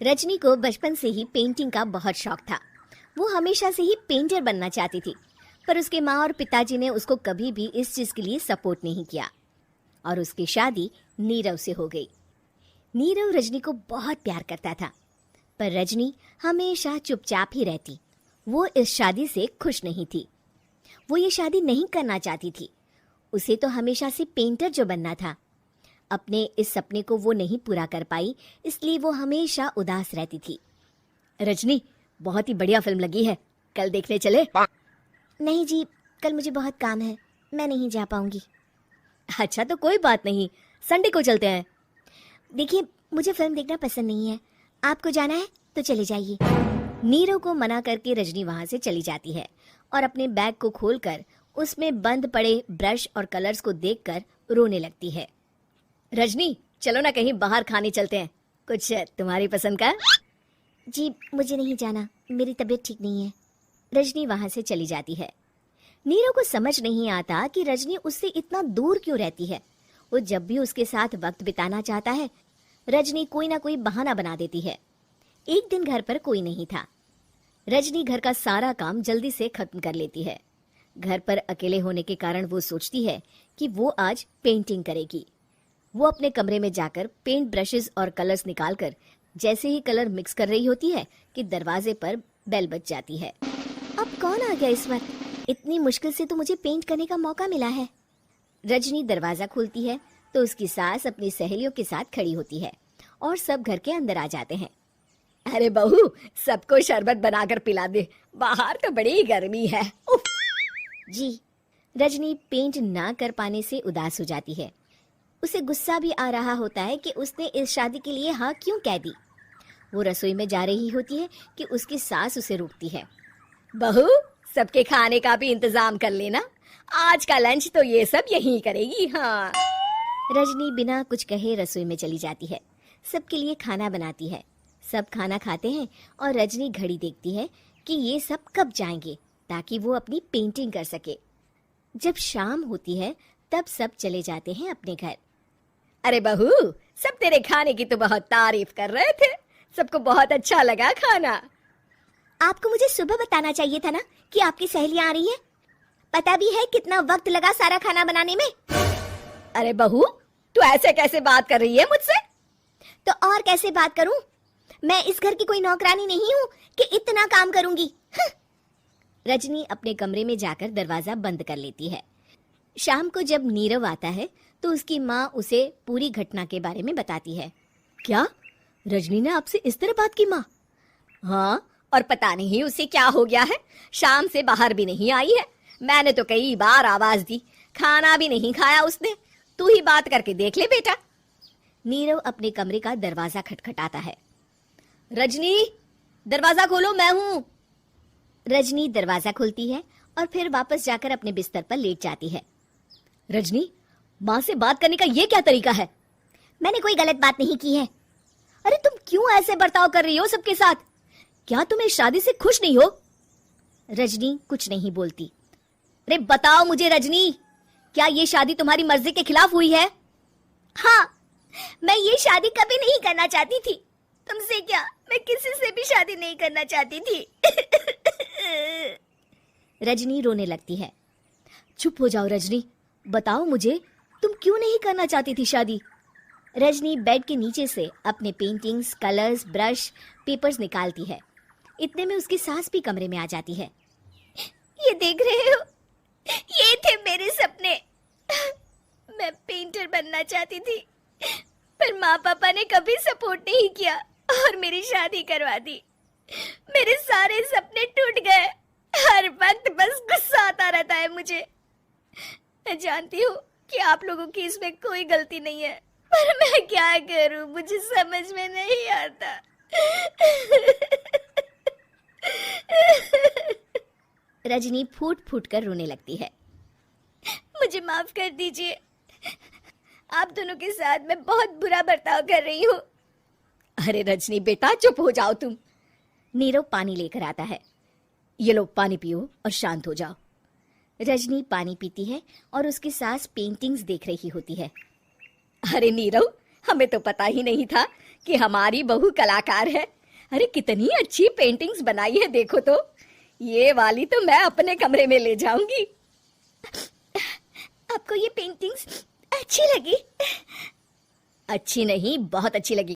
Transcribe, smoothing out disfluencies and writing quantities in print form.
रजनी को बचपन से ही पेंटिंग का बहुत शौक था। वो हमेशा से ही पेंटर बनना चाहती थी, पर उसके माँ और पिताजी ने उसको कभी भी इस चीज के लिए सपोर्ट नहीं किया और उसकी शादी नीरव से हो गई। नीरव रजनी को बहुत प्यार करता था, पर रजनी हमेशा चुपचाप ही रहती। वो इस शादी से खुश नहीं थी। वो ये शादी नहीं करना चाहती थी। उसे तो हमेशा से पेंटर जो बनना था। अपने इस सपने को वो नहीं पूरा कर पाई, इसलिए वो हमेशा उदास रहती थी। रजनी, बहुत ही बढ़िया फिल्म लगी है, कल देखने चले? नहीं जी, कल मुझे बहुत काम है, मैं नहीं जा पाऊंगी। अच्छा तो कोई बात नहीं, संडे को चलते हैं। देखिए, मुझे फिल्म देखना पसंद नहीं है, आपको जाना है तो चले जाइए। नीरव को मना करके रजनी वहां से चली जाती है और अपने बैग को खोलकर उसमें बंद पड़े ब्रश और कलर्स को देखकर रोने लगती है। रजनी, चलो ना कहीं बाहर खाने चलते हैं, कुछ तुम्हारी पसंद का। जी मुझे नहीं जाना, मेरी तबीयत ठीक नहीं है। रजनी वहां से चली जाती है। नीरव को समझ नहीं आता कि रजनी उससे इतना दूर क्यों रहती है। वो जब भी उसके साथ वक्त बिताना चाहता है, रजनी कोई ना कोई बहाना बना देती है। एक दिन घर पर कोई नहीं था। रजनी घर का सारा काम जल्दी से खत्म कर लेती है। घर पर अकेले होने के कारण वो सोचती है कि वो आज पेंटिंग करेगी। वो अपने कमरे में जाकर पेंट ब्रशेस और कलर्स निकालकर जैसे ही कलर मिक्स कर रही होती है कि दरवाजे पर बेल बज जाती है। अब कौन आ गया इस वक्त? इतनी मुश्किल से तो मुझे पेंट करने का मौका मिला है। रजनी दरवाजा खोलती है तो उसकी सास अपनी सहेलियों के साथ खड़ी होती है और सब घर के अंदर आ जाते हैं। अरे बहू, सबको शरबत बनाकर पिला दे, बाहर तो बड़ी गर्मी है। उफ। जी। रजनी पेंट ना कर पाने से उदास हो जाती है। उसे गुस्सा भी आ रहा होता है कि उसने इस शादी के लिए हाँ क्यों कह दी। वो रसोई में जा रही होती है कि उसकी सास उसे रोकती है। बहू, सबके खाने का भी इंतजाम कर लेना, आज का लंच तो ये सब यहीं करेगी। हाँ। रजनी बिना कुछ कहे रसोई में चली जाती है। सबके लिए खाना बनाती है। सब खाना खाते हैं और रजनी घड़ी देखती है कि ये सब कब जाएंगे ताकि वो अपनी पेंटिंग कर सके। जब शाम होती है तब सब चले जाते हैं अपने घर। अरे बहू, सब तेरे खाने की तो बहुत तारीफ कर रहे थे, सबको बहुत अच्छा लगा खाना। आपको मुझे सुबह बताना चाहिए था ना कि आपकी सहेलियां आ रही हैं। पता भी है कितना वक्त लगा सारा खाना बनाने में। अरे बहू, तू ऐसे कैसे बात कर रही है मुझसे? तो और कैसे बात करूं? मैं इस घर की कोई नौकरानी नहीं हूं कि इतना काम करूंगी। रजनी अपने कमरे में जाकर दरवाजा बंद कर लेती है। शाम को जब नीरव आता है तो उसकी माँ उसे पूरी घटना के बारे में बताती है। क्या? रजनी ने आपसे इस तरह बात की माँ? हाँ, और पता नहीं उसे क्या हो गया है, शाम से बाहर भी नहीं आई है। मैंने तो कई बार आवाज दी, खाना भी नहीं खाया उसने। तू ही बात करके देख ले बेटा। नीरव अपने कमरे का दरवाजा खटखटाता है। रजनी, दरवाजा खोलो, मैं हूँ। रजनी दरवाजा खोलती है और फिर वापस जाकर अपने बिस्तर पर लेट जाती है। रजनी, माँ से बात करने का ये क्या तरीका है? मैंने कोई गलत बात नहीं की है। अरे तुम क्यों ऐसे बर्ताव कर रही हो सबके साथ? क्या तुम इस शादी से खुश नहीं हो? रजनी कुछ नहीं बोलती। अरे बताओ मुझे रजनी, क्या ये शादी तुम्हारी मर्जी के खिलाफ हुई है? हाँ, मैं ये शादी कभी नहीं करना चाहती थी। तुमसे क्या, मैं किसी से भी शादी नहीं करना चाहती थी। रजनी रोने लगती है। चुप हो जाओ रजनी, बताओ मुझे, तुम क्यों नहीं करना चाहती थी शादी? रजनी बेड के नीचे से अपने पेंटिंग्स, कलर्स, ब्रश, पेपर्स निकालती है। इतने में उसकी सास भी कमरे में आ जाती है। ये देख रहे हो, ये थे मेरे सपने। मैं पेंटर बनना चाहती थी, पर माँ पापा ने कभी सपोर्ट नहीं किया और मेरी शादी करवा दी। मेरे सारे सपने टूट गए। हर वक्त बस गुस्सा आता रहता है मुझे। मैं जानती हूँ कि आप लोगों की इसमें कोई गलती नहीं है, पर मैं क्या करूँ, मुझे समझ में नहीं आता। रजनी फूट फूट कर रोने लगती है। मुझे माफ कर दीजिए, आप दोनों के साथ मैं बहुत बुरा बर्ताव कर रही हूँ। अरे रजनी बेटा, चुप हो जाओ तुम। नीरव पानी लेकर आता है। ये लो पानी पियो और शांत हो जाओ। रजनी पानी पीती है और उसकी सास पेंटिंग्स देख रही होती है। अरे नीरव, हमें तो पता ही नहीं था कि हमारी बहू कलाकार है। अरे कितनी अच्छी पेंटिंग्स बनाई है देखो तो। ये वाली तो मैं अपने कमरे में ले जाऊंगी। आपको ये पेंटिंग्स अच्छी लगी? अच्छी नहीं, बहुत अच्छी लगी।